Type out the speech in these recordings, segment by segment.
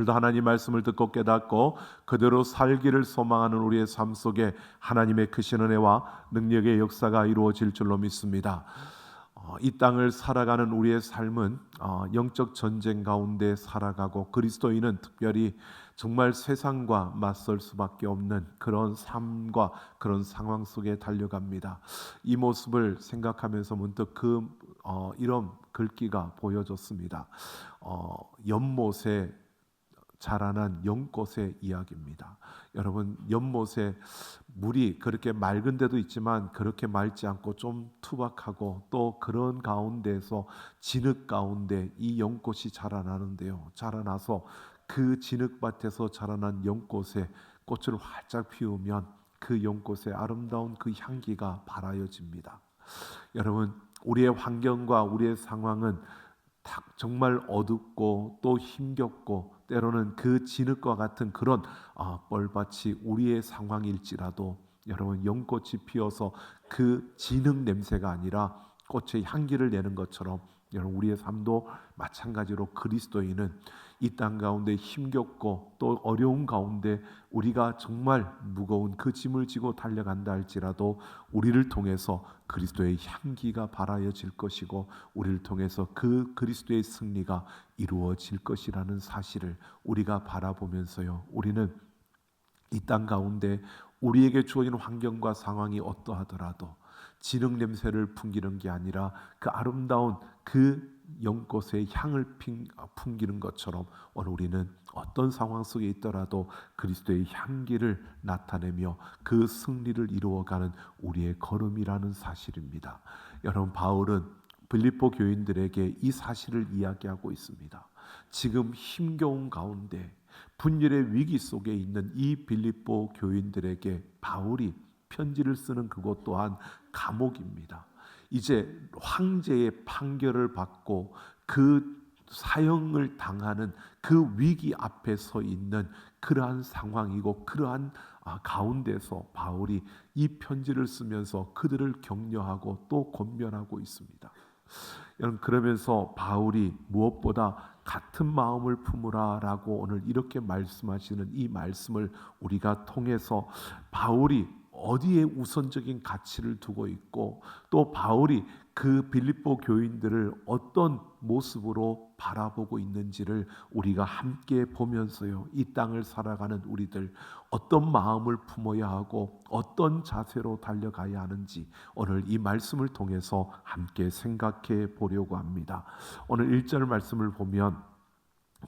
오늘도 하나님 말씀을 듣고 깨닫고 그대로 살기를 소망하는 우리의 삶 속에 하나님의 크신 은혜와 능력의 역사가 이루어질 줄로 믿습니다. 이 땅을 살아가는 우리의 삶은 영적 전쟁 가운데 살아가고, 그리스도인은 특별히 정말 세상과 맞설 수밖에 없는 그런 삶과 그런 상황 속에 달려갑니다. 이 모습을 생각하면서 문득 이런 글귀가 보여졌습니다. 연못에 자라난 연꽃의 이야기입니다. 여러분, 연못에 물이 그렇게 맑은 데도 있지만 그렇게 맑지 않고 좀 투박하고, 또 그런 가운데서 진흙 가운데 이 연꽃이 자라나는데요, 자라나서 그 진흙밭에서 자라난 연꽃에 꽃을 활짝 피우면 그 연꽃의 아름다운 그 향기가 발하여집니다. 여러분, 우리의 환경과 우리의 상황은 정말 어둡고 또 힘겹고, 때로는 그 진흙과 같은 그런 뻘밭이 우리의 상황일지라도, 여러분, 연꽃이 피어서 그 진흙 냄새가 아니라 꽃의 향기를 내는 것처럼, 여러분, 우리의 삶도 마찬가지로 그리스도인은 이 땅 가운데 힘겹고 또 어려운 가운데 우리가 정말 무거운 그 짐을 지고 달려간다 할지라도 우리를 통해서 그리스도의 향기가 발하여질 것이고, 우리를 통해서 그 그리스도의 승리가 이루어질 것이라는 사실을 우리가 바라보면서요, 우리는 이 땅 가운데 우리에게 주어진 환경과 상황이 어떠하더라도 진흙 냄새를 풍기는 게 아니라 그 아름다운 그 연꽃의 향을 풍기는 것처럼, 오늘 우리는 어떤 상황 속에 있더라도 그리스도의 향기를 나타내며 그 승리를 이루어가는 우리의 걸음이라는 사실입니다. 여러분, 바울은 빌립보 교인들에게 이 사실을 이야기하고 있습니다. 지금 힘겨운 가운데 분열의 위기 속에 있는 이 빌립보 교인들에게 바울이 편지를 쓰는 그것 또한 감옥입니다. 이제 황제의 판결을 받고 그 사형을 당하는 그 위기 앞에 서 있는 그러한 상황이고, 그러한 가운데서 바울이 이 편지를 쓰면서 그들을 격려하고 또 권면하고 있습니다. 여러분, 그러면서 바울이 무엇보다 같은 마음을 품으라 라고 오늘 이렇게 말씀하시는 이 말씀을 우리가 통해서 바울이 어디에 우선적인 가치를 두고 있고, 또 바울이 그 빌립보 교인들을 어떤 모습으로 바라보고 있는지를 우리가 함께 보면서요, 이 땅을 살아가는 우리들 어떤 마음을 품어야 하고 어떤 자세로 달려가야 하는지 오늘 이 말씀을 통해서 함께 생각해 보려고 합니다. 오늘 1절 말씀을 보면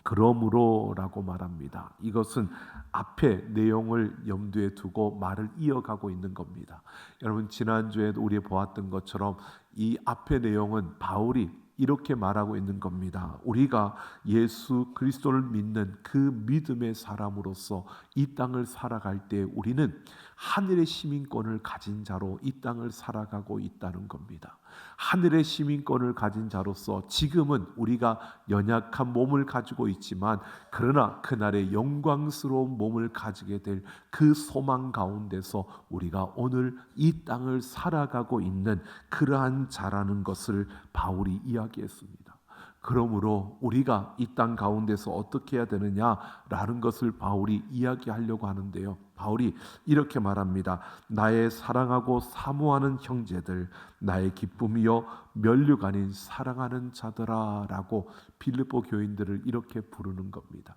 그러므로라고 말합니다. 이것은 앞에 내용을 염두에 두고 말을 이어가고 있는 겁니다. 여러분, 지난주에도 우리 보았던 것처럼 이 앞의 내용은 바울이 이렇게 말하고 있는 겁니다. 우리가 예수 그리스도를 믿는 그 믿음의 사람으로서 이 땅을 살아갈 때 우리는 하늘의 시민권을 가진 자로 이 땅을 살아가고 있다는 겁니다. 하늘의 시민권을 가진 자로서 지금은 우리가 연약한 몸을 가지고 있지만, 그러나 그날의 영광스러운 몸을 가지게 될 그 소망 가운데서 우리가 오늘 이 땅을 살아가고 있는 그러한 자라는 것을 바울이 이야기했습니다. 그러므로 우리가 이 땅 가운데서 어떻게 해야 되느냐라는 것을 바울이 이야기하려고 하는데요, 바울이 이렇게 말합니다. 나의 사랑하고 사모하는 형제들, 나의 기쁨이여 면류가 아닌 사랑하는 자들아 라고 빌립보 교인들을 이렇게 부르는 겁니다.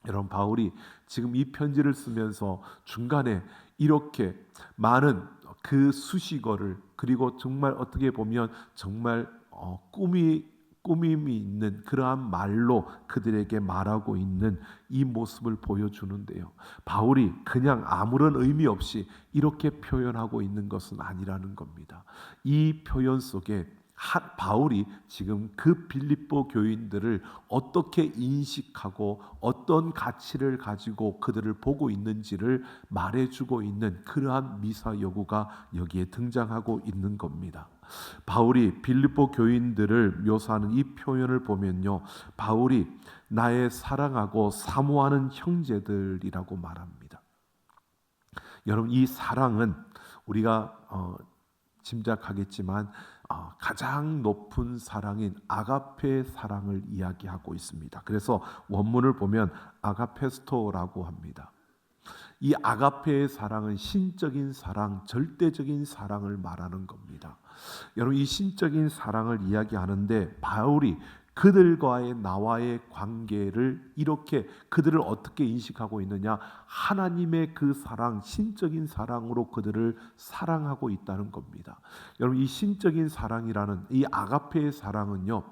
여러분, 바울이 지금 이 편지를 쓰면서 중간에 이렇게 많은 그 수식어를, 그리고 정말 어떻게 보면 정말 꾸밈이 있는 그러한 말로 그들에게 말하고 있는 이 모습을 보여주는데요, 바울이 그냥 아무런 의미 없이 이렇게 표현하고 있는 것은 아니라는 겁니다. 이 표현 속에 바울이 지금 그 빌립보 교인들을 어떻게 인식하고 어떤 가치를 가지고 그들을 보고 있는지를 말해주고 있는 그러한 미사 여구가 여기에 등장하고 있는 겁니다. 바울이 빌립보 교인들을 묘사하는 이 표현을 보면요, 바울이 나의 사랑하고 사모하는 형제들이라고 말합니다. 여러분, 이 사랑은 우리가 짐작하겠지만 가장 높은 사랑인 아가페 사랑을 이야기하고 있습니다. 그래서 원문을 보면 아가페스토라고 합니다. 이 아가페의 사랑은 신적인 사랑, 절대적인 사랑을 말하는 겁니다. 여러분, 이 신적인 사랑을 이야기하는데 바울이 그들과의 나와의 관계를 이렇게 그들을 어떻게 인식하고 있느냐, 하나님의 그 사랑, 신적인 사랑으로 그들을 사랑하고 있다는 겁니다. 여러분, 이 신적인 사랑이라는 이 아가페의 사랑은요,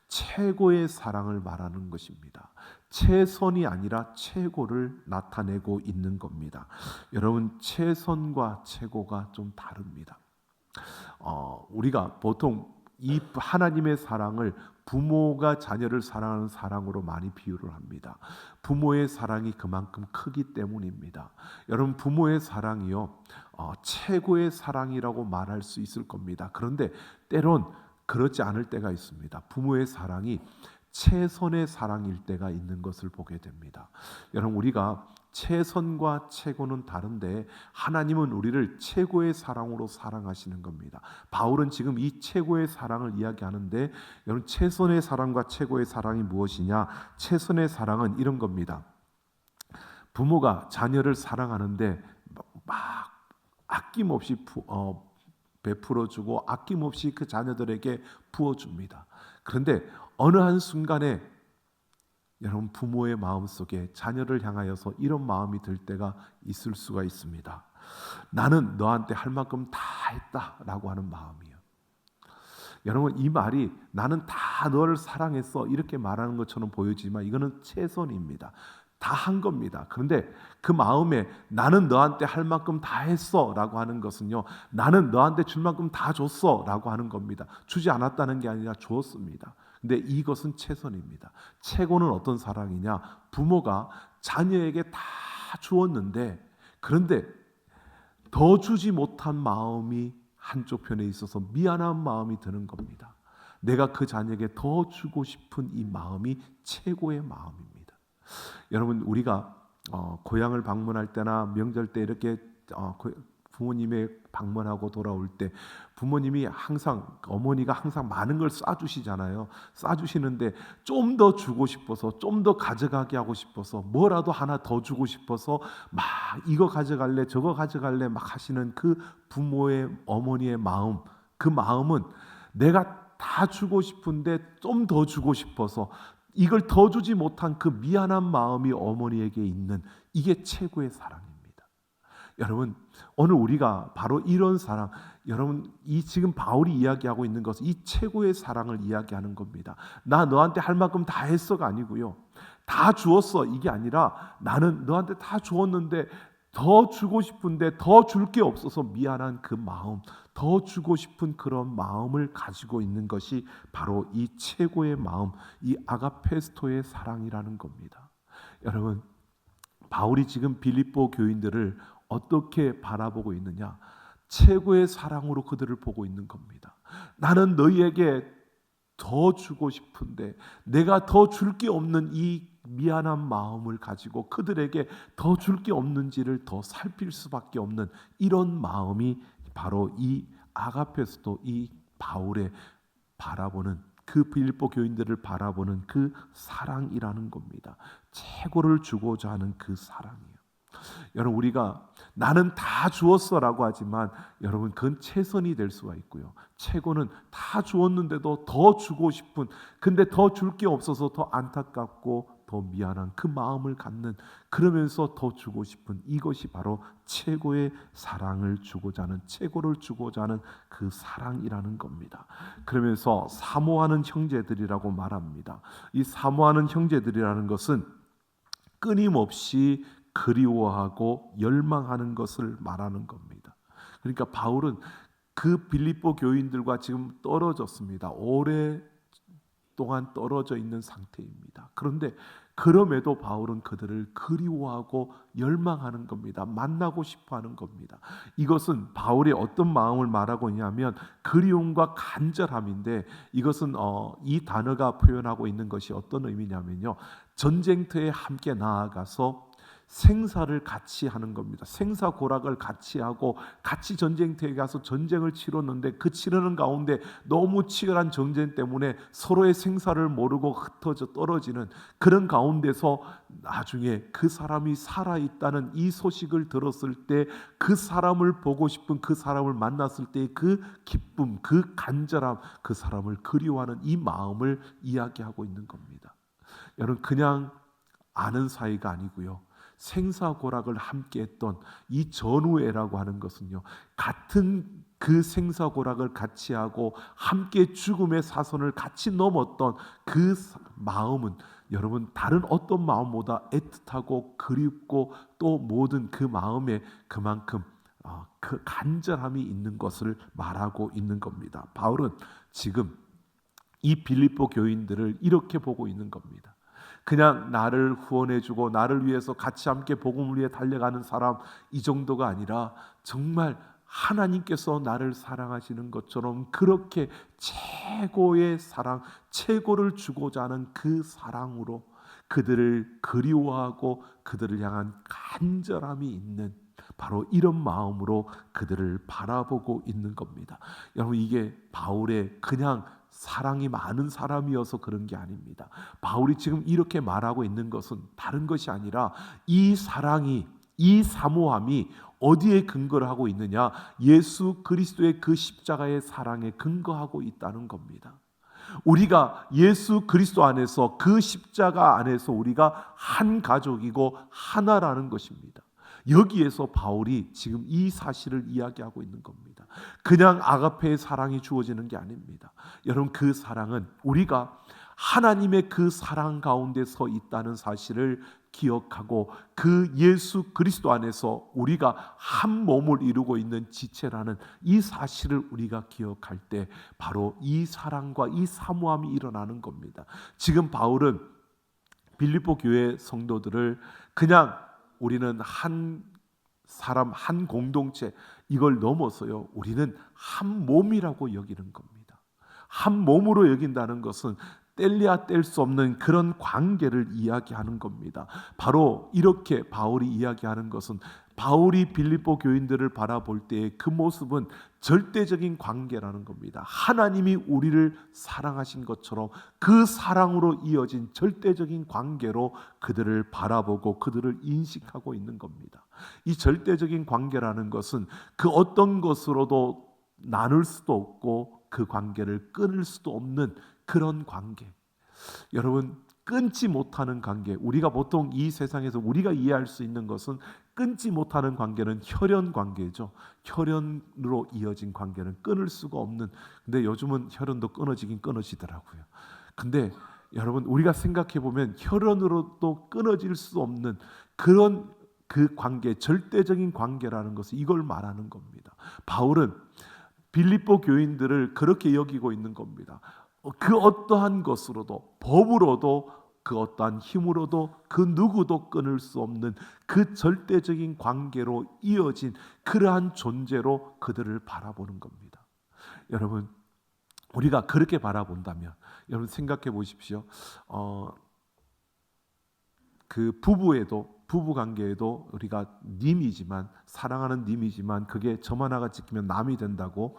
최고의 사랑을 말하는 것입니다. 최선이 아니라 최고를 나타내고 있는 겁니다. 여러분, 최선과 최고가 좀 다릅니다. 우리가 보통 이 하나님의 사랑을 부모가 자녀를 사랑하는 사랑으로 많이 비유를 합니다. 부모의 사랑이 그만큼 크기 때문입니다. 여러분, 부모의 사랑이요, 최고의 사랑이라고 말할 수 있을 겁니다. 그런데 때론 그렇지 않을 때가 있습니다. 부모의 사랑이 최선의 사랑일 때가 있는 것을 보게 됩니다. 여러분, 우리가 최선과 최고는 다른데 하나님은 우리를 최고의 사랑으로 사랑하시는 겁니다. 바울은 지금 이 최고의 사랑을 이야기하는데, 여러분, 최선의 사랑과 최고의 사랑이 무엇이냐? 최선의 사랑은 이런 겁니다. 부모가 자녀를 사랑하는데 막 아낌없이 베풀어주고 아낌없이 그 자녀들에게 부어줍니다. 그런데 어느 한순간에 여러분, 부모의 마음속에 자녀를 향하여서 이런 마음이 들 때가 있을 수가 있습니다. 나는 너한테 할 만큼 다 했다라고 하는 마음이에요. 여러분, 이 말이 나는 다 너를 사랑했어 이렇게 말하는 것처럼 보여지지만 이거는 최선입니다. 다 한 겁니다. 그런데 그 마음에 나는 너한테 할 만큼 다 했어 라고 하는 것은요, 나는 너한테 줄 만큼 다 줬어 라고 하는 겁니다. 주지 않았다는 게 아니라 주었습니다. 근데 이것은 최선입니다. 최고는 어떤 사랑이냐? 부모가 자녀에게 다 주었는데, 그런데 더 주지 못한 마음이 한쪽 편에 있어서 미안한 마음이 드는 겁니다. 내가 그 자녀에게 더 주고 싶은 이 마음이 최고의 마음입니다. 여러분, 우리가 고향을 방문할 때나 명절 때 이렇게 부모님의 방문하고 돌아올 때 부모님이 항상, 어머니가 항상 많은 걸 싸주시잖아요. 싸주시는데 좀 더 주고 싶어서, 좀 더 가져가게 하고 싶어서, 뭐라도 하나 더 주고 싶어서 막 이거 가져갈래 저거 가져갈래 막 하시는 그 부모의, 어머니의 마음, 그 마음은 내가 다 주고 싶은데 좀 더 주고 싶어서 이걸 더 주지 못한 그 미안한 마음이 어머니에게 있는, 이게 최고의 사랑입니다. 여러분, 오늘 우리가 바로 이런 사랑, 여러분, 이 지금 바울이 이야기하고 있는 것은 이 최고의 사랑을 이야기하는 겁니다. 나 너한테 할 만큼 다 했어가 아니고요, 다 주었어 이게 아니라 나는 너한테 다 주었는데 더 주고 싶은데 더 줄 게 없어서 미안한 그 마음, 더 주고 싶은 그런 마음을 가지고 있는 것이 바로 이 최고의 마음, 이 아가페스토의 사랑이라는 겁니다. 여러분, 바울이 지금 빌립보 교인들을 어떻게 바라보고 있느냐? 최고의 사랑으로 그들을 보고 있는 겁니다. 나는 너희에게 더 주고 싶은데 내가 더 줄 게 없는 이 미안한 마음을 가지고 그들에게 더 줄 게 없는지를 더 살필 수밖에 없는 이런 마음이 바로 이 아가페스토, 이 바울의 바라보는, 그 빌립보 교인들을 바라보는 그 사랑이라는 겁니다. 최고를 주고자 하는 그 사랑이에요. 여러분, 우리가 나는 다 주었어라고 하지만 여러분, 그건 최선이 될 수가 있고요, 최고는 다 주었는데도 더 주고 싶은, 근데 더 줄 게 없어서 더 안타깝고 더 미안한 그 마음을 갖는, 그러면서 더 주고 싶은, 이것이 바로 최고의 사랑을 주고자 하는, 최고를 주고자 하는 그 사랑이라는 겁니다. 그러면서 사모하는 형제들이라고 말합니다. 이 사모하는 형제들이라는 것은 끊임없이 그리워하고 열망하는 것을 말하는 겁니다. 그러니까 바울은 그 빌립보 교인들과 지금 떨어졌습니다. 오랫동안 떨어져 있는 상태입니다. 그런데 그럼에도 바울은 그들을 그리워하고 열망하는 겁니다. 만나고 싶어하는 겁니다. 이것은 바울의 어떤 마음을 말하고 있냐면 그리움과 간절함인데, 이것은 이 단어가 표현하고 있는 것이 어떤 의미냐면요, 전쟁터에 함께 나아가서 생사를 같이 하는 겁니다. 생사고락을 같이 하고 같이 전쟁터에 가서 전쟁을 치렀는데 그 치르는 가운데 너무 치열한 전쟁 때문에 서로의 생사를 모르고 흩어져 떨어지는 그런 가운데서 나중에 그 사람이 살아있다는 이 소식을 들었을 때 그 사람을 보고 싶은, 그 사람을 만났을 때의 그 기쁨, 그 간절함, 그 사람을 그리워하는 이 마음을 이야기하고 있는 겁니다. 여러분, 그냥 아는 사이가 아니고요, 생사고락을 함께했던 이 전우애라고 하는 것은요, 같은 그 생사고락을 같이 하고 함께 죽음의 사선을 같이 넘었던 그 마음은 여러분 다른 어떤 마음보다 애틋하고 그립고 또 모든 그 마음에 그만큼 그 간절함이 있는 것을 말하고 있는 겁니다. 바울은 지금 이 빌립보 교인들을 이렇게 보고 있는 겁니다. 그냥 나를 후원해주고 나를 위해서 같이 함께 복음을 위해 달려가는 사람, 이 정도가 아니라 정말 하나님께서 나를 사랑하시는 것처럼 그렇게 최고의 사랑, 최고를 주고자 하는 그 사랑으로 그들을 그리워하고 그들을 향한 간절함이 있는, 바로 이런 마음으로 그들을 바라보고 있는 겁니다. 여러분, 이게 바울의 그냥 사랑이 많은 사람이어서 그런 게 아닙니다. 바울이 지금 이렇게 말하고 있는 것은 다른 것이 아니라 이 사랑이, 이 사모함이 어디에 근거를 하고 있느냐? 예수 그리스도의 그 십자가의 사랑에 근거하고 있다는 겁니다. 우리가 예수 그리스도 안에서, 그 십자가 안에서 우리가 한 가족이고 하나라는 것입니다. 여기에서 바울이 지금 이 사실을 이야기하고 있는 겁니다. 그냥 아가페의 사랑이 주어지는 게 아닙니다. 여러분, 그 사랑은 우리가 하나님의 그 사랑 가운데 서 있다는 사실을 기억하고 그 예수 그리스도 안에서 우리가 한 몸을 이루고 있는 지체라는 이 사실을 우리가 기억할 때 바로 이 사랑과 이 사모함이 일어나는 겁니다. 지금 바울은 빌립보 교회 성도들을 그냥 우리는 한 사람, 한 공동체, 이걸 넘어서요, 우리는 한 몸이라고 여기는 겁니다. 한 몸으로 여긴다는 것은 뗄래야 뗄 수 없는 그런 관계를 이야기하는 겁니다. 바로 이렇게 바울이 이야기하는 것은, 바울이 빌립보 교인들을 바라볼 때의 그 모습은 절대적인 관계라는 겁니다. 하나님이 우리를 사랑하신 것처럼 그 사랑으로 이어진 절대적인 관계로 그들을 바라보고 그들을 인식하고 있는 겁니다. 이 절대적인 관계라는 것은 그 어떤 것으로도 나눌 수도 없고 그 관계를 끊을 수도 없는 그런 관계. 여러분, 끊지 못하는 관계, 우리가 보통 이 세상에서 우리가 이해할 수 있는 것은 끊지 못하는 관계는 혈연 관계죠. 혈연으로 이어진 관계는 끊을 수가 없는, 근데 요즘은 혈연도 끊어지긴 끊어지더라고요. 근데 여러분, 우리가 생각해 보면 혈연으로도 끊어질 수 없는 그런 그 관계, 절대적인 관계라는 것은 이걸 말하는 겁니다. 바울은 빌립보 교인들을 그렇게 여기고 있는 겁니다. 그 어떠한 것으로도, 법으로도, 그 어떠한 힘으로도 그 누구도 끊을 수 없는 그 절대적인 관계로 이어진 그러한 존재로 그들을 바라보는 겁니다. 여러분, 우리가 그렇게 바라본다면, 여러분 생각해 보십시오. 그 부부 관계에도 우리가 님이지만, 사랑하는 님이지만 그게 점 하나가 찍히면 남이 된다고,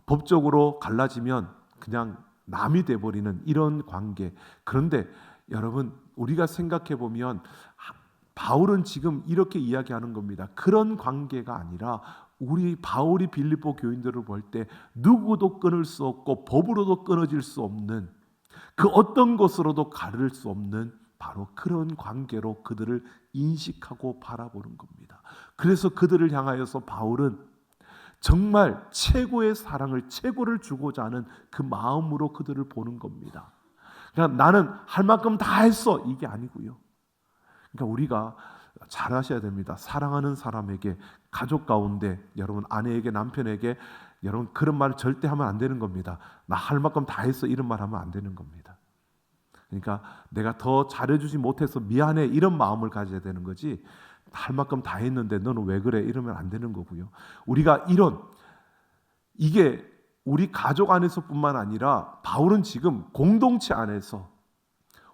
법적으로 갈라지면 그냥 남이 돼버리는 이런 관계. 그런데 여러분, 우리가 생각해 보면 바울은 지금 이렇게 이야기하는 겁니다. 그런 관계가 아니라 우리 바울이 빌립보 교인들을 볼 때 누구도 끊을 수 없고 법으로도 끊어질 수 없는, 그 어떤 것으로도 가를 수 없는 바로 그런 관계로 그들을 인식하고 바라보는 겁니다. 그래서 그들을 향하여서 바울은 정말 최고의 사랑을, 최고를 주고자 하는 그 마음으로 그들을 보는 겁니다. 그러니까 나는 할 만큼 다 했어, 이게 아니고요. 그러니까 우리가 잘 아셔야 됩니다. 사랑하는 사람에게, 가족 가운데 여러분 아내에게, 남편에게 여러분 그런 말을 절대 하면 안 되는 겁니다. 나 할 만큼 다 했어, 이런 말 하면 안 되는 겁니다. 그러니까 내가 더 잘해주지 못해서 미안해, 이런 마음을 가져야 되는 거지, 할 만큼 다 했는데 너는 왜 그래, 이러면 안 되는 거고요. 우리가 이게 우리 가족 안에서뿐만 아니라 바울은 지금 공동체 안에서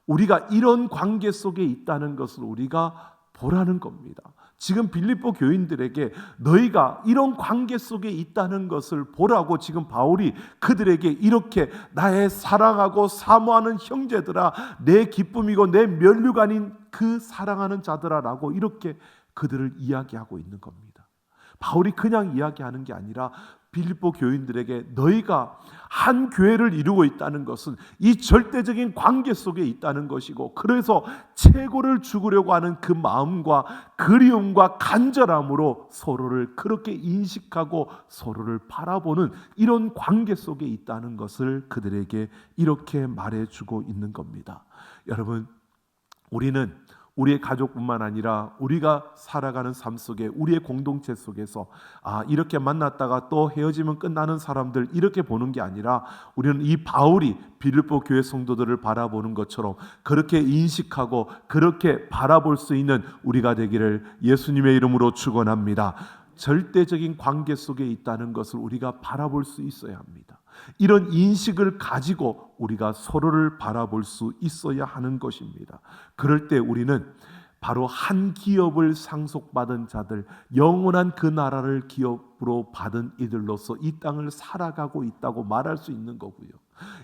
우리가 이런 관계 속에 있다는 것을 우리가 보라는 겁니다. 지금 빌립보 교인들에게 너희가 이런 관계 속에 있다는 것을 보라고 지금 바울이 그들에게 이렇게 나의 사랑하고 사모하는 형제들아, 내 기쁨이고 내 면류관인 그 사랑하는 자들아 라고 이렇게 그들을 이야기하고 있는 겁니다. 바울이 그냥 이야기하는 게 아니라 빌립보 교인들에게 너희가 한 교회를 이루고 있다는 것은 이 절대적인 관계 속에 있다는 것이고, 그래서 최고를 죽으려고 하는 그 마음과 그리움과 간절함으로 서로를 그렇게 인식하고 서로를 바라보는 이런 관계 속에 있다는 것을 그들에게 이렇게 말해주고 있는 겁니다. 여러분, 우리는 우리의 가족뿐만 아니라 우리가 살아가는 삶 속에 우리의 공동체 속에서 이렇게 만났다가 또 헤어지면 끝나는 사람들 이렇게 보는 게 아니라 우리는 이 바울이 빌립보 교회 성도들을 바라보는 것처럼 그렇게 인식하고 그렇게 바라볼 수 있는 우리가 되기를 예수님의 이름으로 축원합니다. 절대적인 관계 속에 있다는 것을 우리가 바라볼 수 있어야 합니다. 이런 인식을 가지고 우리가 서로를 바라볼 수 있어야 하는 것입니다. 그럴 때 우리는 바로 한 기업을 상속받은 자들, 영원한 그 나라를 기업으로 받은 이들로서 이 땅을 살아가고 있다고 말할 수 있는 거고요.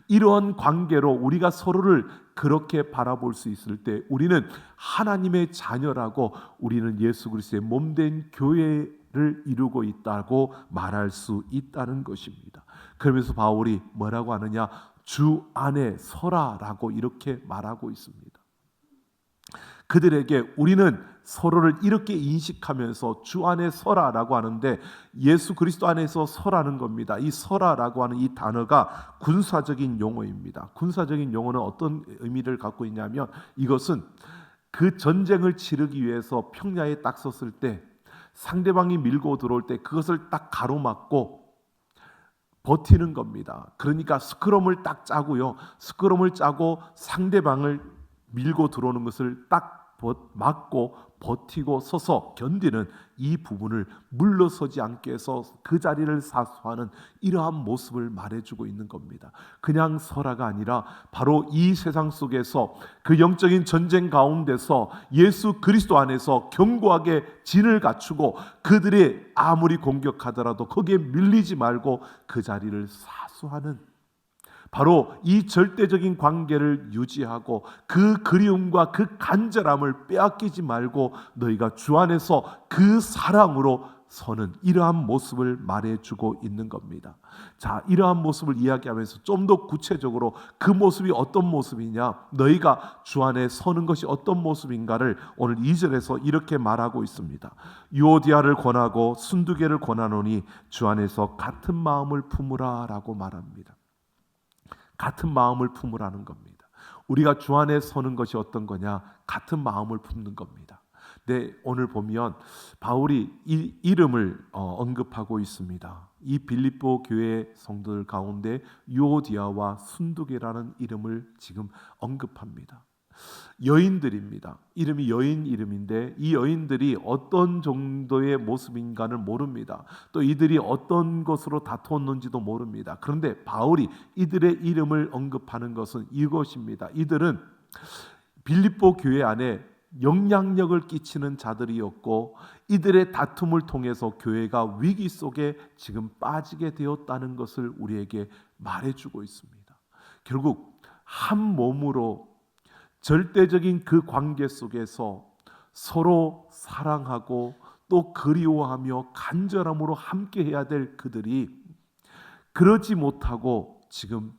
이러한 관계로 우리가 서로를 그렇게 바라볼 수 있을 때 우리는 하나님의 자녀라고, 우리는 예수 그리스도의 몸된 교회를 이루고 있다고 말할 수 있다는 것입니다. 그러면서 바울이 뭐라고 하느냐? 주 안에 서라라고 이렇게 말하고 있습니다. 그들에게 우리는 서로를 이렇게 인식하면서 주 안에 서라라고 하는데, 예수 그리스도 안에서 서라는 겁니다. 이 서라라고 하는 이 단어가 군사적인 용어입니다. 군사적인 용어는 어떤 의미를 갖고 있냐면, 이것은 그 전쟁을 치르기 위해서 평야에 딱 섰을 때 상대방이 밀고 들어올 때 그것을 딱 가로막고 버티는 겁니다. 그러니까 스크럼을 딱 짜고요. 스크럼을 짜고 상대방을 밀고 들어오는 것을 딱 막고 버티고 서서 견디는 이 부분을 물러서지 않게 해서 그 자리를 사수하는 이러한 모습을 말해주고 있는 겁니다. 그냥 서라가 아니라 바로 이 세상 속에서 그 영적인 전쟁 가운데서 예수 그리스도 안에서 견고하게 진을 갖추고 그들이 아무리 공격하더라도 거기에 밀리지 말고 그 자리를 사수하는, 바로 이 절대적인 관계를 유지하고 그 그리움과 그 간절함을 빼앗기지 말고 너희가 주 안에서 그 사랑으로 서는 이러한 모습을 말해주고 있는 겁니다. 자, 이러한 모습을 이야기하면서 좀 더 구체적으로 그 모습이 어떤 모습이냐, 너희가 주 안에 서는 것이 어떤 모습인가를 오늘 2절에서 이렇게 말하고 있습니다. 유오디아를 권하고 순두개를 권하노니 주 안에서 같은 마음을 품으라 라고 말합니다. 같은 마음을 품으라는 겁니다. 우리가 주 안에 서는 것이 어떤 거냐? 같은 마음을 품는 겁니다. 네, 오늘 보면 바울이 이 이름을 언급하고 있습니다. 이 빌립보 교회 성도들 가운데 유오디아와 순두개라는 이름을 지금 언급합니다. 여인들입니다. 이름이 여인 이름인데 이 여인들이 어떤 정도의 모습인가를 모릅니다. 또 이들이 어떤 것으로 다투었는지도 모릅니다. 그런데 바울이 이들의 이름을 언급하는 것은 이것입니다. 이들은 빌립보 교회 안에 영향력을 끼치는 자들이었고 이들의 다툼을 통해서 교회가 위기 속에 지금 빠지게 되었다는 것을 우리에게 말해주고 있습니다. 결국 한 몸으로 절대적인 그 관계 속에서 서로 사랑하고 또 그리워하며 간절함으로 함께 해야 될 그들이 그러지 못하고 지금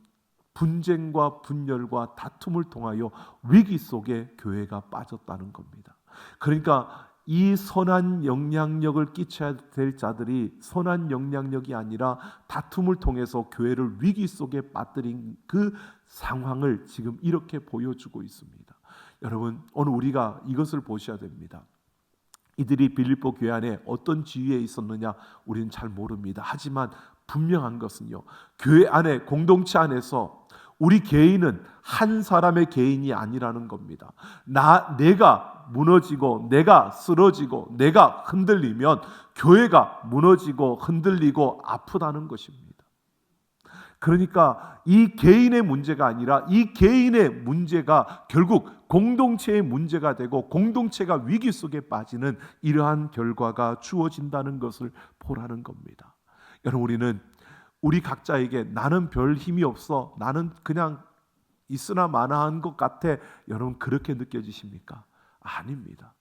분쟁과 분열과 다툼을 통하여 위기 속에 교회가 빠졌다는 겁니다. 그러니까 이 선한 영향력을 끼쳐야 될 자들이 선한 영향력이 아니라 다툼을 통해서 교회를 위기 속에 빠뜨린 그 상황을 지금 이렇게 보여주고 있습니다. 여러분, 오늘 우리가 이것을 보셔야 됩니다. 이들이 빌립보 교회 안에 어떤 지위에 있었느냐 우리는 잘 모릅니다. 하지만 분명한 것은요, 교회 안에 공동체 안에서 우리 개인은 한 사람의 개인이 아니라는 겁니다. 내가 무너지고 내가 쓰러지고 내가 흔들리면 교회가 무너지고 흔들리고 아프다는 것입니다. 그러니까 이 개인의 문제가 아니라 이 개인의 문제가 결국 공동체의 문제가 되고 공동체가 위기 속에 빠지는 이러한 결과가 주어진다는 것을 보라는 겁니다. 여러분, 우리는 우리 각자에게 나는 별 힘이 없어, 나는 그냥 있으나 마나한 것 같아, 여러분 그렇게 느껴지십니까? 아닙니다.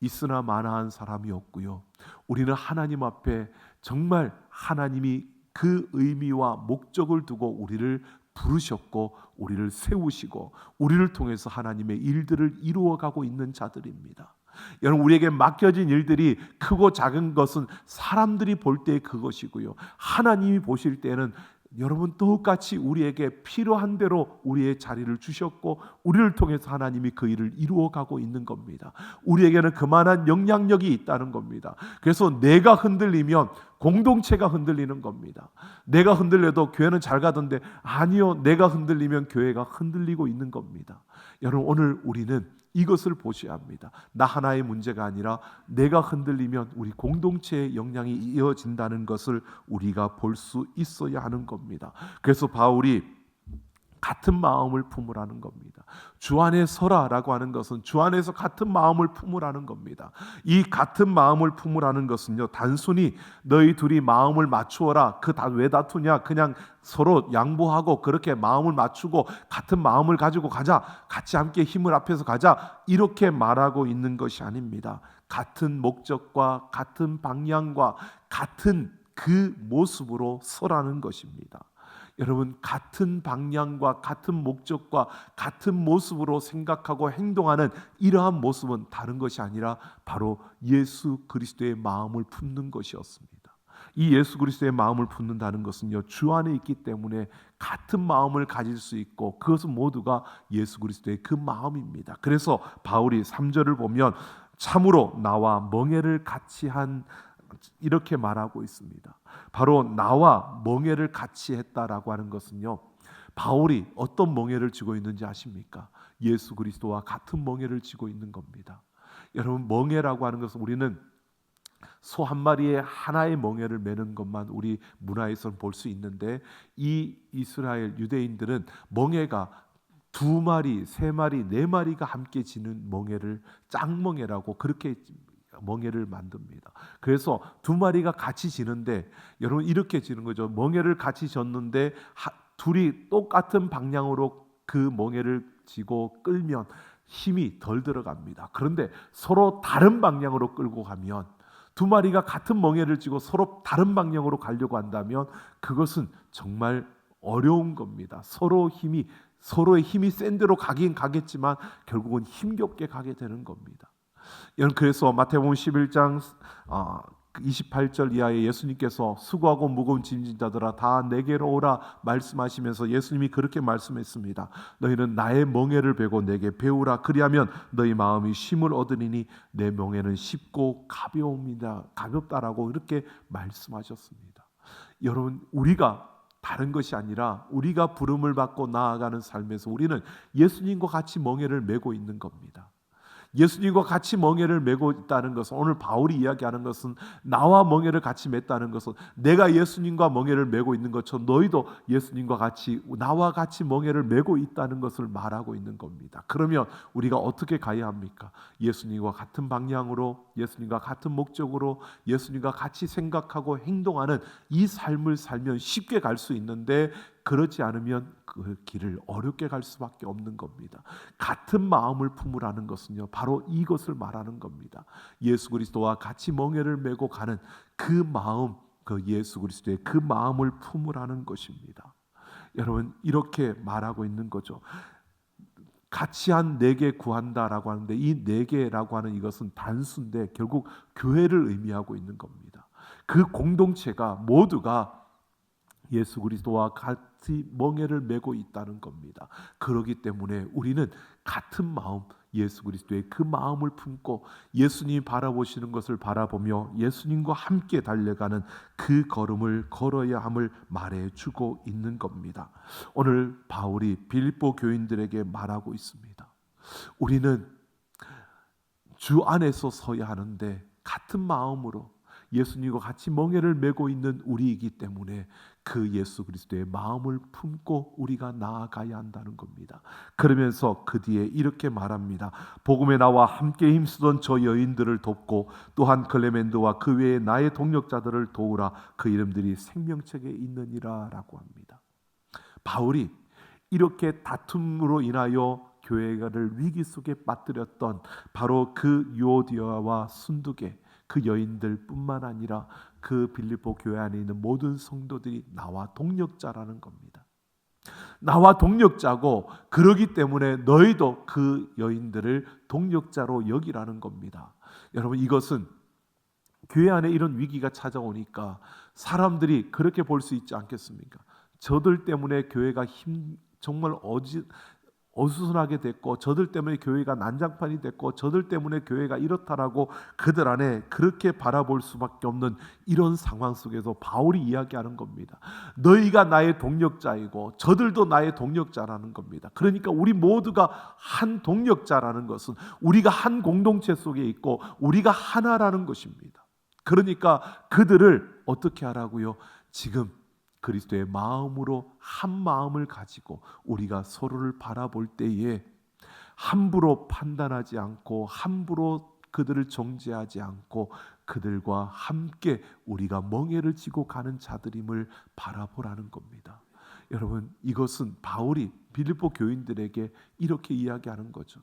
있으나 마나한 사람이 없고요. 우리는 하나님 앞에 정말 하나님이 그 의미와 목적을 두고 우리를 부르셨고 우리를 세우시고 우리를 통해서 하나님의 일들을 이루어가고 있는 자들입니다. 여러분, 우리에게 맡겨진 일들이 크고 작은 것은 사람들이 볼 때 그것이고요, 하나님이 보실 때는 여러분 똑같이 우리에게 필요한 대로 우리의 자리를 주셨고 우리를 통해서 하나님이 그 일을 이루어가고 있는 겁니다. 우리에게는 그만한 영향력이 있다는 겁니다. 그래서 내가 흔들리면 공동체가 흔들리는 겁니다. 내가 흔들려도 교회는 잘 가던데, 아니요, 내가 흔들리면 교회가 흔들리고 있는 겁니다. 여러분, 오늘 우리는 이것을 보셔야 합니다. 나 하나의 문제가 아니라 내가 흔들리면 우리 공동체의 영향이 이어진다는 것을 우리가 볼 수 있어야 하는 겁니다. 그래서 바울이 같은 마음을 품으라는 겁니다. 주 안에 서라라고 하는 것은 주 안에서 같은 마음을 품으라는 겁니다. 이 같은 마음을 품으라는 것은요, 단순히 너희 둘이 마음을 맞추어라, 왜 다투냐, 그냥 서로 양보하고 그렇게 마음을 맞추고 같은 마음을 가지고 가자, 같이 함께 힘을 합해서 가자, 이렇게 말하고 있는 것이 아닙니다. 같은 목적과 같은 방향과 같은 그 모습으로 서라는 것입니다. 여러분, 같은 방향과 같은 목적과 같은 모습으로 생각하고 행동하는 이러한 모습은 다른 것이 아니라 바로 예수 그리스도의 마음을 품는 것이었습니다. 이 예수 그리스도의 마음을 품는다는 것은요, 주 안에 있기 때문에 같은 마음을 가질 수 있고 그것은 모두가 예수 그리스도의 그 마음입니다. 그래서 바울이 3절을 보면 참으로 나와 멍에를 같이 한, 이렇게 말하고 있습니다. 바로 나와 멍에를 같이 했다라고 하는 것은요, 바울이 어떤 멍에를 쥐고 있는지 아십니까? 예수 그리스도와 같은 멍에를 쥐고 있는 겁니다. 여러분, 멍에라고 하는 것은 우리는 소 한 마리에 하나의 멍에를 매는 것만 우리 문화에서는 볼 수 있는데, 이 이스라엘 유대인들은 멍에가 2마리, 3마리, 4마리가 함께 지는 멍에를 짝멍에라고 그렇게 멍에를 만듭니다. 그래서 2마리가 같이 지는데, 여러분 이렇게 지는 거죠. 멍에를 같이 졌는데 둘이 똑같은 방향으로 그 멍에를 지고 끌면 힘이 덜 들어갑니다. 그런데 서로 다른 방향으로 끌고 가면, 2마리가 같은 멍에를 쥐고 서로 다른 방향으로 가려고 한다면 그것은 정말 어려운 겁니다. 서로의 힘이 센 대로 가긴 가겠지만 결국은 힘겹게 가게 되는 겁니다. 그래서 마태복음 11장 28절 이하에 예수님께서 수고하고 무거운 짐진 자들아 다 내게로 오라 말씀하시면서 예수님이 그렇게 말씀했습니다. 너희는 나의 멍에를 베고 내게 배우라. 그리하면 너희 마음이 쉼을 얻으리니 내 멍에는 쉽고 가볍다라고 이렇게 말씀하셨습니다. 여러분, 우리가 다른 것이 아니라 우리가 부름을 받고 나아가는 삶에서 우리는 예수님과 같이 멍에를 메고 있는 겁니다. 예수님과 같이 멍에를 메고 있다는 것은, 오늘 바울이 이야기하는 것은 나와 멍에를 같이 맸다는 것은 내가 예수님과 멍에를 메고 있는 것처럼 너희도 예수님과 같이 나와 같이 멍에를 메고 있다는 것을 말하고 있는 겁니다. 그러면 우리가 어떻게 가야 합니까? 예수님과 같은 방향으로, 예수님과 같은 목적으로, 예수님과 같이 생각하고 행동하는 이 삶을 살면 쉽게 갈 수 있는데, 그렇지 않으면 그 길을 어렵게 갈 수밖에 없는 겁니다. 같은 마음을 품으라는 것은요, 바로 이것을 말하는 겁니다. 예수 그리스도와 같이 멍에를 메고 가는 그 마음, 그 예수 그리스도의 그 마음을 품으라는 것입니다. 여러분, 이렇게 말하고 있는 거죠. 같이 한 4개 구한다라고 하는데, 이 4개라고 하는 이것은 단수인데 결국 교회를 의미하고 있는 겁니다. 그 공동체가 모두가 예수 그리스도와 같이 멍에를 메고 있다는 겁니다. 그렇기 때문에 우리는 같은 마음, 예수 그리스도의 그 마음을 품고 예수님이 바라보시는 것을 바라보며 예수님과 함께 달려가는 그 걸음을 걸어야 함을 말해주고 있는 겁니다. 오늘 바울이 빌립보 교인들에게 말하고 있습니다. 우리는 주 안에서 서야 하는데 같은 마음으로 예수님과 같이 멍에를 메고 있는 우리이기 때문에 그 예수 그리스도의 마음을 품고 우리가 나아가야 한다는 겁니다. 그러면서 그 뒤에 이렇게 말합니다. 복음에 나와 함께 힘쓰던 저 여인들을 돕고 또한 클레멘드와 그 외에 나의 동력자들을 도우라. 그 이름들이 생명책에 있느니라 라고 합니다. 바울이 이렇게 다툼으로 인하여 교회를 위기 속에 빠뜨렸던 바로 그 유오디아와 순두계 그 여인들 뿐만 아니라 그 빌립보 교회 안에 있는 모든 성도들이 나와 동력자라는 겁니다. 나와 동력자고, 그러기 때문에 너희도 그 여인들을 동력자로 여기라는 겁니다. 여러분, 이것은 교회 안에 이런 위기가 찾아오니까 사람들이 그렇게 볼 수 있지 않겠습니까? 저들 때문에 교회가 정말 어수선하게 됐고, 저들 때문에 교회가 난장판이 됐고, 저들 때문에 교회가 이렇다라고 그들 안에 그렇게 바라볼 수밖에 없는 이런 상황 속에서 바울이 이야기하는 겁니다. 너희가 나의 동력자이고 저들도 나의 동력자라는 겁니다. 그러니까 우리 모두가 한 동력자라는 것은 우리가 한 공동체 속에 있고 우리가 하나라는 것입니다. 그러니까 그들을 어떻게 하라고요? 지금 그리스도의 마음으로 한 마음을 가지고 우리가 서로를 바라볼 때에 함부로 판단하지 않고 함부로 그들을 정죄하지 않고 그들과 함께 우리가 멍에를 지고 가는 자들임을 바라보라는 겁니다. 여러분, 이것은 바울이 빌립보 교인들에게 이렇게 이야기하는 거죠.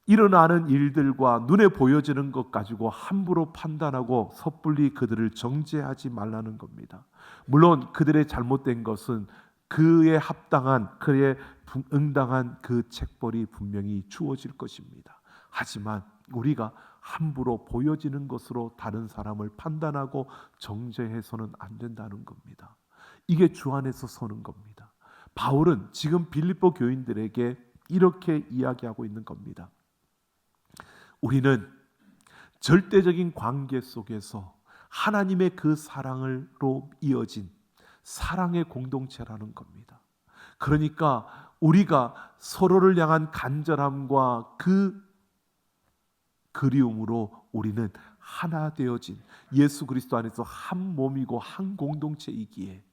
일어나는 일들과 눈에 보여지는 것 가지고 함부로 판단하고 섣불리 그들을 정죄하지 말라는 겁니다. 물론 그들의 잘못된 것은 그에 합당한, 그에 응당한 그 책벌이 분명히 주어질 것입니다. 하지만 우리가 함부로 보여지는 것으로 다른 사람을 판단하고 정죄해서는 안 된다는 겁니다. 이게 주 안에서 서는 겁니다. 바울은 지금 빌립보 교인들에게 이렇게 이야기하고 있는 겁니다. 우리는 절대적인 관계 속에서 하나님의 그 사랑으로 이어진 사랑의 공동체라는 겁니다. 그러니까 우리가 서로를 향한 간절함과 그 그리움으로 우리는 하나 되어진 예수 그리스도 안에서 한 몸이고 한 공동체이기에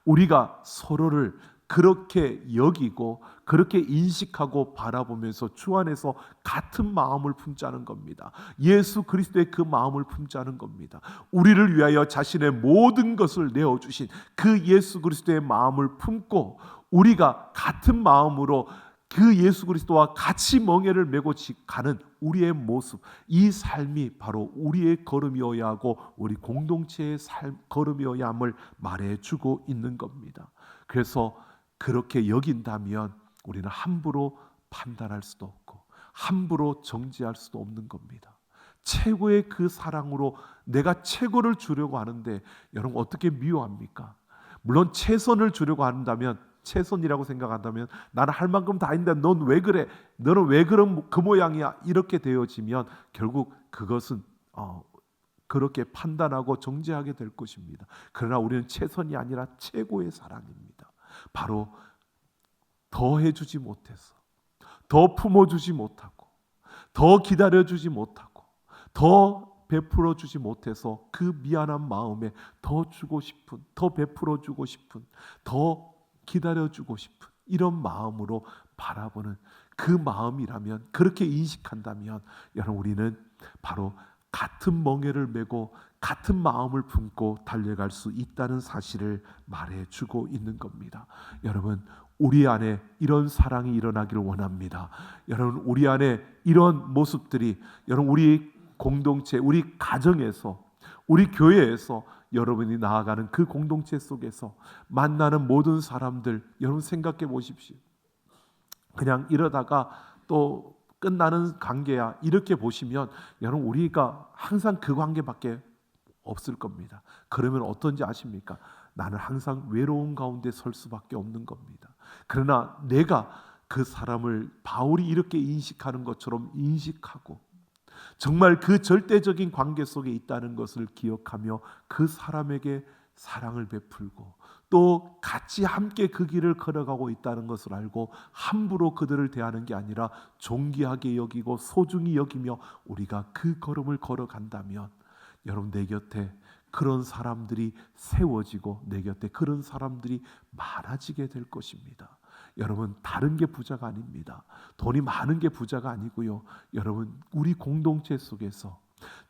우리가 서로를 그렇게 여기고 그렇게 인식하고 바라보면서 주 안에서 같은 마음을 품자는 겁니다. 예수 그리스도의 그 마음을 품자는 겁니다. 우리를 위하여 자신의 모든 것을 내어주신 그 예수 그리스도의 마음을 품고 우리가 같은 마음으로 그 예수 그리스도와 같이 멍에를 메고 가는 우리의 모습, 이 삶이 바로 우리의 걸음이어야 하고 우리 공동체의 걸음이어야 함을 말해주고 있는 겁니다. 그래서 그렇게 여긴다면 우리는 함부로 판단할 수도 없고 함부로 정죄할 수도 없는 겁니다. 최고의 그 사랑으로 내가 최고를 주려고 하는데 여러분 어떻게 미워합니까? 물론 최선을 주려고 한다면, 최선이라고 생각한다면 나는 할 만큼 다 했는데 넌 왜 그래? 너는 왜 그런 그 모양이야? 이렇게 되어지면 결국 그것은 그렇게 판단하고 정죄하게 될 것입니다. 그러나 우리는 최선이 아니라 최고의 사랑입니다. 바로 더 해주지 못해서, 더 품어주지 못하고, 더 기다려주지 못하고, 더 베풀어주지 못해서 그 미안한 마음에 더 주고 싶은, 더 베풀어주고 싶은, 더 기다려주고 싶은 이런 마음으로 바라보는 그 마음이라면, 그렇게 인식한다면 여러분 우리는 바로 같은 멍에를 메고 같은 마음을 품고 달려갈 수 있다는 사실을 말해주고 있는 겁니다. 여러분, 우리 안에 이런 사랑이 일어나기를 원합니다. 여러분, 우리 안에 이런 모습들이 여러분 우리 공동체, 우리 가정에서, 우리 교회에서 여러분이 나아가는 그 공동체 속에서 만나는 모든 사람들 여러분 생각해 보십시오. 그냥 이러다가 또 끝나는 관계야 이렇게 보시면 여러분 우리가 항상 그 관계밖에 없을 겁니다. 그러면 어떤지 아십니까? 나는 항상 외로운 가운데 설 수밖에 없는 겁니다. 그러나 내가 그 사람을 바울이 이렇게 인식하는 것처럼 인식하고 정말 그 절대적인 관계 속에 있다는 것을 기억하며 그 사람에게 사랑을 베풀고 또 같이 함께 그 길을 걸어가고 있다는 것을 알고 함부로 그들을 대하는 게 아니라 존귀하게 여기고 소중히 여기며 우리가 그 걸음을 걸어간다면 여러분 내 곁에 그런 사람들이 세워지고 내 곁에 그런 사람들이 많아지게 될 것입니다. 여러분, 다른 게 부자가 아닙니다. 돈이 많은 게 부자가 아니고요. 여러분, 우리 공동체 속에서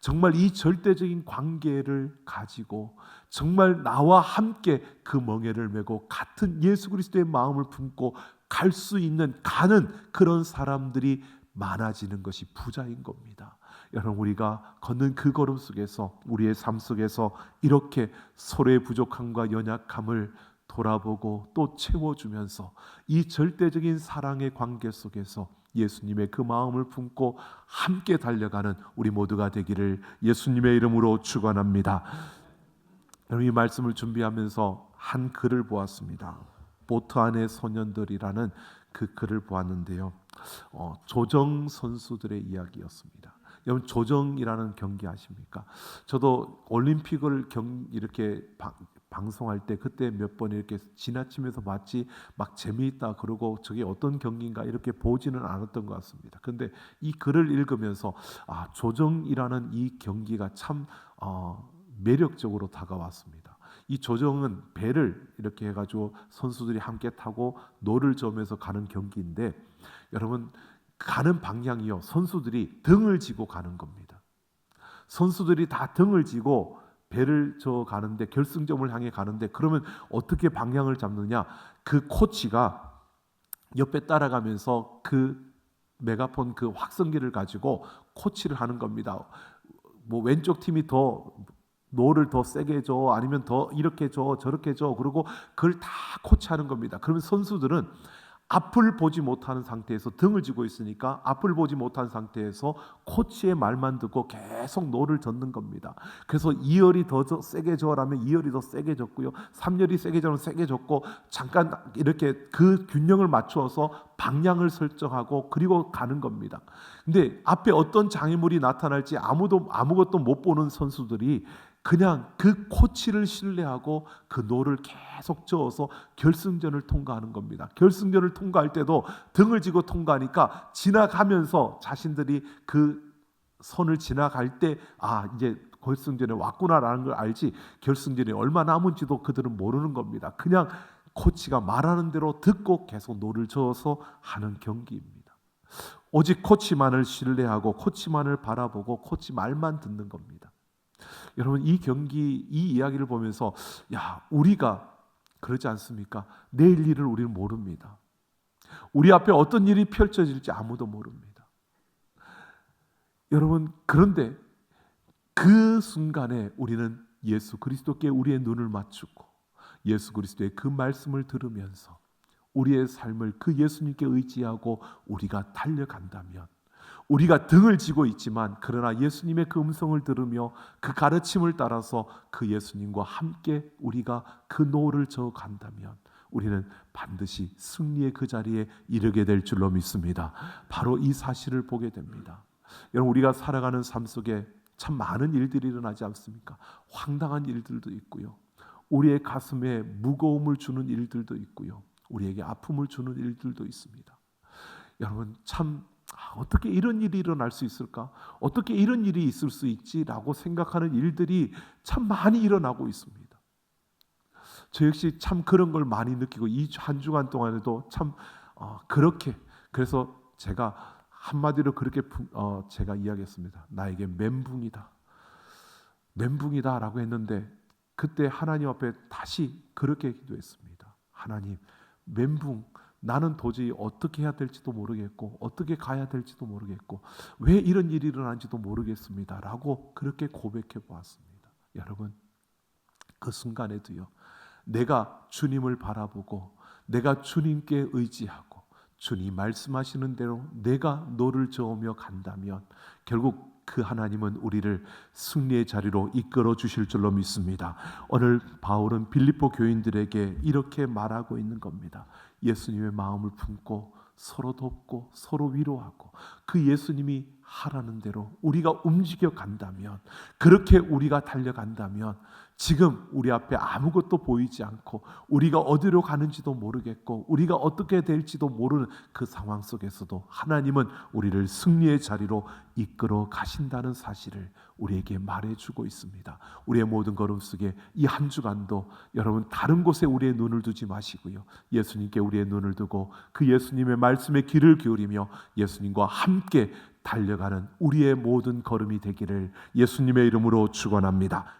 정말 이 절대적인 관계를 가지고 정말 나와 함께 그 멍에를 메고 같은 예수 그리스도의 마음을 품고 갈 수 있는 가는 그런 사람들이 많아지는 것이 부자인 겁니다. 여러분, 우리가 걷는 그 걸음 속에서 우리의 삶 속에서 이렇게 서로의 부족함과 연약함을 돌아보고 또 채워주면서 이 절대적인 사랑의 관계 속에서 예수님의 그 마음을 품고 함께 달려가는 우리 모두가 되기를 예수님의 이름으로 축원합니다. 여러분, 이 말씀을 준비하면서 한 글을 보았습니다. 보트 안의 소년들이라는 그 글을 보았는데요. 조정 선수들의 이야기였습니다. 여러분, 조정이라는 경기 아십니까? 저도 올림픽을 이렇게 방송할 때 그때 몇 번 이렇게 지나치면서 마치 막 재미있다 그러고 저게 어떤 경기인가 이렇게 보지는 않았던 것 같습니다. 그런데 이 글을 읽으면서 조정이라는 이 경기가 참 매력적으로 다가왔습니다. 이 조정은 배를 이렇게 해가지고 선수들이 함께 타고 노를 저으면서 가는 경기인데, 여러분, 가는 방향이요, 선수들이 등을 지고 가는 겁니다. 선수들이 다 등을 지고 배를 저 가는데, 결승점을 향해 가는데, 그러면 어떻게 방향을 잡느냐? 그 코치가 옆에 따라가면서 그 메가폰 그 확성기를 가지고 코치를 하는 겁니다. 뭐 왼쪽 팀이 더 노를 더 세게 줘, 아니면 더 이렇게 줘, 저렇게 줘, 그리고 그걸 다 코치하는 겁니다. 그러면 선수들은 앞을 보지 못하는 상태에서 등을 쥐고 있으니까 앞을 보지 못한 상태에서 코치의 말만 듣고 계속 노를 젓는 겁니다. 그래서 2열이 더 세게 져라면 2열이 더 세게 졌고요, 3열이 세게 져면 세게 졌고, 잠깐 이렇게 그 균형을 맞추어서 방향을 설정하고 그리고 가는 겁니다. 근데 앞에 어떤 장애물이 나타날지 아무것도 못 보는 선수들이 그냥 그 코치를 신뢰하고 그 노를 계속 저어서 결승전을 통과하는 겁니다. 결승전을 통과할 때도 등을 지고 통과하니까 지나가면서 자신들이 그 선을 지나갈 때 이제 결승전에 왔구나라는 걸 알지, 결승전이 얼마 남은지도 그들은 모르는 겁니다. 그냥 코치가 말하는 대로 듣고 계속 노를 저어서 하는 경기입니다. 오직 코치만을 신뢰하고 코치만을 바라보고 코치 말만 듣는 겁니다. 여러분, 이 이야기를 보면서 우리가 그러지 않습니까? 내일 일을 우리는 모릅니다. 우리 앞에 어떤 일이 펼쳐질지 아무도 모릅니다. 여러분, 그런데 그 순간에 우리는 예수 그리스도께 우리의 눈을 맞추고 예수 그리스도의 그 말씀을 들으면서 우리의 삶을 그 예수님께 의지하고 우리가 달려간다면, 우리가 등을 지고 있지만 그러나 예수님의 그 음성을 들으며 그 가르침을 따라서 그 예수님과 함께 우리가 그 노를 저어 간다면 우리는 반드시 승리의 그 자리에 이르게 될 줄로 믿습니다. 바로 이 사실을 보게 됩니다. 여러분, 우리가 살아가는 삶 속에 참 많은 일들이 일어나지 않습니까? 황당한 일들도 있고요, 우리의 가슴에 무거움을 주는 일들도 있고요, 우리에게 아픔을 주는 일들도 있습니다. 여러분, 참 어떻게 이런 일이 일어날 수 있을까? 어떻게 이런 일이 있을 수 있지라고 생각하는 일들이 참 많이 일어나고 있습니다. 저 역시 참 그런 걸 많이 느끼고 이 한 주간 동안에도 참 그렇게, 그래서 제가 한마디로 그렇게 제가 이야기했습니다. 나에게 멘붕이다라고 했는데, 그때 하나님 앞에 다시 그렇게 기도했습니다. 하나님, 멘붕, 나는 도저히 어떻게 해야 될지도 모르겠고 어떻게 가야 될지도 모르겠고 왜 이런 일이 일어난지도 모르겠습니다 라고 그렇게 고백해 보았습니다. 여러분, 그 순간에도요, 내가 주님을 바라보고 내가 주님께 의지하고 주님 말씀하시는 대로 내가 노를 저으며 간다면 결국 그 하나님은 우리를 승리의 자리로 이끌어 주실 줄로 믿습니다. 오늘 바울은 빌립보 교인들에게 이렇게 말하고 있는 겁니다. 예수님의 마음을 품고 서로 돕고 서로 위로하고 그 예수님이 하라는 대로 우리가 움직여 간다면, 그렇게 우리가 달려간다면 지금 우리 앞에 아무것도 보이지 않고 우리가 어디로 가는지도 모르겠고 우리가 어떻게 될지도 모르는 그 상황 속에서도 하나님은 우리를 승리의 자리로 이끌어 가신다는 사실을 우리에게 말해주고 있습니다. 우리의 모든 걸음 속에 이 한 주간도 여러분 다른 곳에 우리의 눈을 두지 마시고요, 예수님께 우리의 눈을 두고 그 예수님의 말씀에 귀를 기울이며 예수님과 함께 달려가는 우리의 모든 걸음이 되기를 예수님의 이름으로 축원합니다.